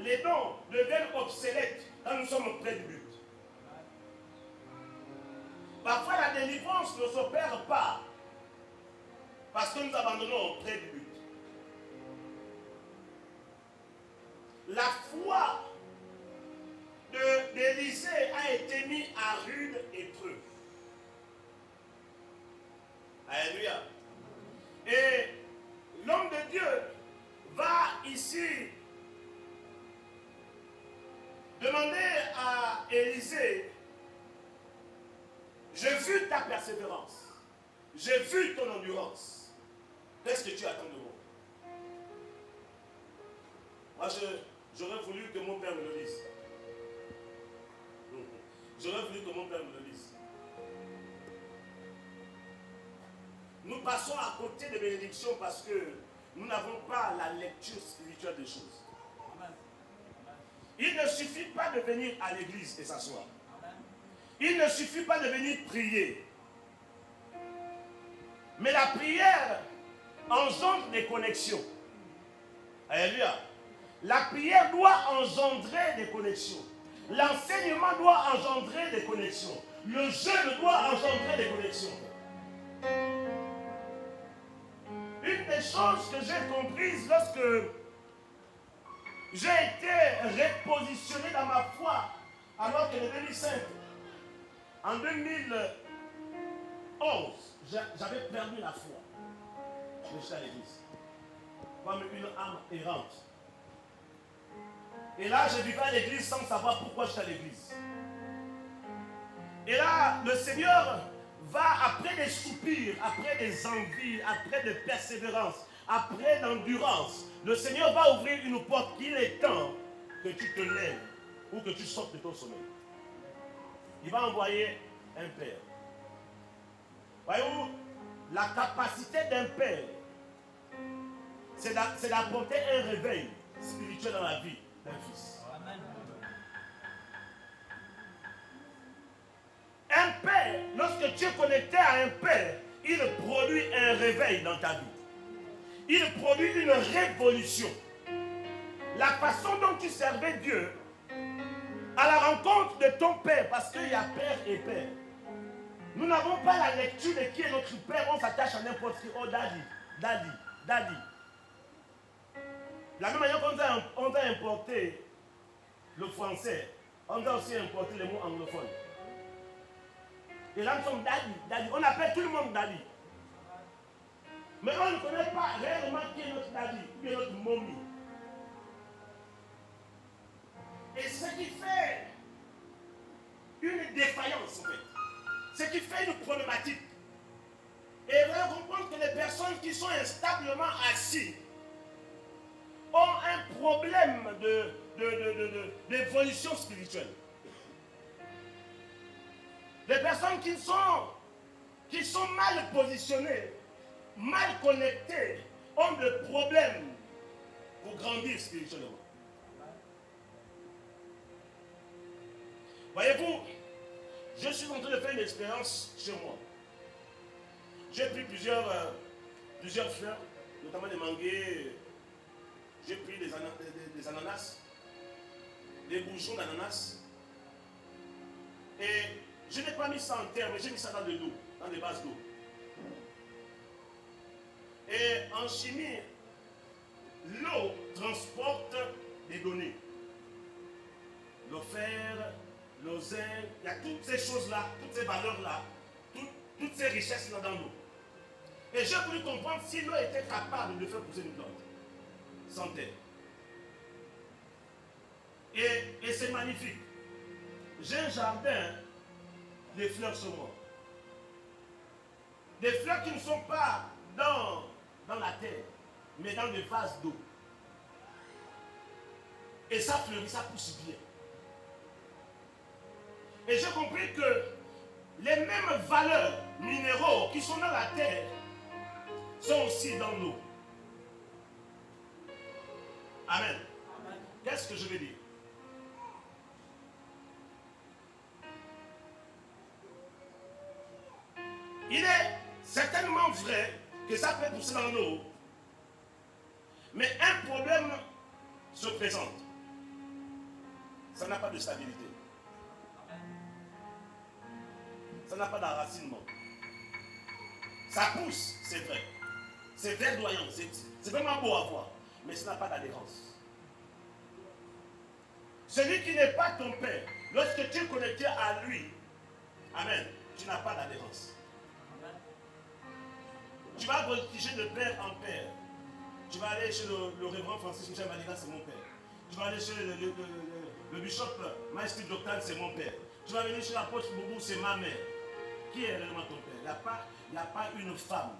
les dons deviennent obsolètes quand nous sommes près du but. Parfois, la délivrance ne s'opère pas parce que nous abandonnons près du but. La foi d'Élisée a été mise à rude épreuve. Alléluia. Et l'homme de Dieu va ici demander à Élisée: j'ai vu ta persévérance, j'ai vu ton endurance. Qu'est-ce que tu attends de moi? Moi, j'aurais voulu que mon père me le dise. J'aurais voulu que mon père me le dise. Nous passons à côté des bénédictions parce que nous n'avons pas la lecture spirituelle des choses. Il ne suffit pas de venir à l'église et s'asseoir. Il ne suffit pas de venir prier. Mais la prière engendre des connexions. Alléluia. La prière doit engendrer des connexions. L'enseignement doit engendrer des connexions. Le jeûne doit engendrer des connexions. Une des choses que j'ai comprises lorsque j'ai été repositionné dans ma foi, alors que le 2005, en 2011, j'avais perdu la foi. Je suis à l'église, comme une âme errante. Et là, je vivais à l'église sans savoir pourquoi j'étais à l'église. Et là, le Seigneur va, après des soupirs, après des envies, après des persévérances, après l'endurance, le Seigneur va ouvrir une porte qu'il est temps que tu te lèves ou que tu sortes de ton sommeil. Il va envoyer un père. Voyez-vous, la capacité d'un père, c'est d'apporter un réveil spirituel dans la vie d'un fils. Un père, lorsque tu es connecté à un père, il produit un réveil dans ta vie. Il produit une révolution. La façon dont tu servais Dieu à la rencontre de ton père, parce qu'il y a père et père. Nous n'avons pas la lecture de qui est notre père, on s'attache à n'importe qui. Oh, daddy, daddy, daddy. De la même manière qu'on a importé le français, on a aussi importé les mots anglophones. Et là, nous sommes daddy, daddy. On appelle tout le monde daddy. Mais on ne connaît pas réellement qui est notre daddy, qui est notre mommy. Et ce qui fait une défaillance, en fait, ce qui fait une problématique. Et vous allez comprendre que les personnes qui sont instablement assises ont un problème d'évolution spirituelle. Les personnes qui sont mal positionnées, mal connectées, ont des problèmes pour grandir spirituellement. Voyez-vous, je suis en train de faire une expérience chez moi. J'ai pris plusieurs fleurs, notamment des manguiers. J'ai pris des ananas, des bourgeons d'ananas. Et je n'ai pas mis ça en terre, mais j'ai mis ça dans de l'eau, dans des vases d'eau. Et en chimie, l'eau transporte des données. Le fer, le zinc, il y a toutes ces choses-là, toutes ces valeurs-là, toutes ces richesses-là dans l'eau. Et j'ai voulu comprendre si l'eau était capable de faire pousser une plante sans terre. Et c'est magnifique. J'ai un jardin de fleurs sur moi. Des fleurs qui ne sont pas dans la terre, mais dans des vases d'eau. Et ça fleurit, ça pousse bien. Et j'ai compris que les mêmes valeurs minéraux qui sont dans la terre sont aussi dans l'eau. Amen. Qu'est-ce que je veux dire? Il est certainement vrai que ça peut pousser dans l'eau, mais un problème se présente. ça n'a pas de stabilité. Ça n'a pas d'enracinement. Ça pousse, c'est vrai. C'est verdoyant, c'est vraiment beau à voir. Mais ça n'a pas d'adhérence. Celui qui n'est pas ton père, lorsque tu es connecté à lui, amen, tu n'as pas d'adhérence. Tu vas voltiger de père en père. Tu vas aller chez le révérend Francis Michel Maniga, c'est mon père. Tu vas aller chez le bishop Maestri Doctal, c'est mon père. Tu vas venir chez l'apôtre Boubou, c'est ma mère. Qui est réellement ton père? Il n'y a pas une femme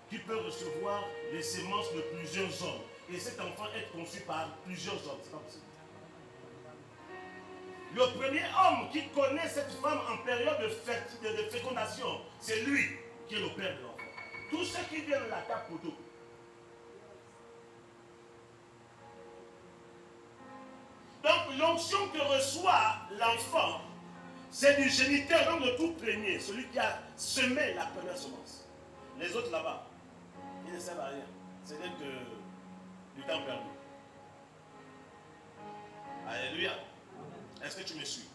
qui peut recevoir les semences de plusieurs hommes. Et cet enfant est conçu par plusieurs hommes. C'est pas possible. Le premier homme qui connaît cette femme en période de fécondation, c'est lui qui est le père de l'enfant. Tous ceux qui viennent de la table poteau. Donc l'onction que reçoit l'enfant, c'est du géniteur, donc le tout premier, celui qui a semé la première semence. Les autres là-bas, ils ne servent à rien. C'est rien que du temps perdu. Alléluia. Est-ce que tu me suis?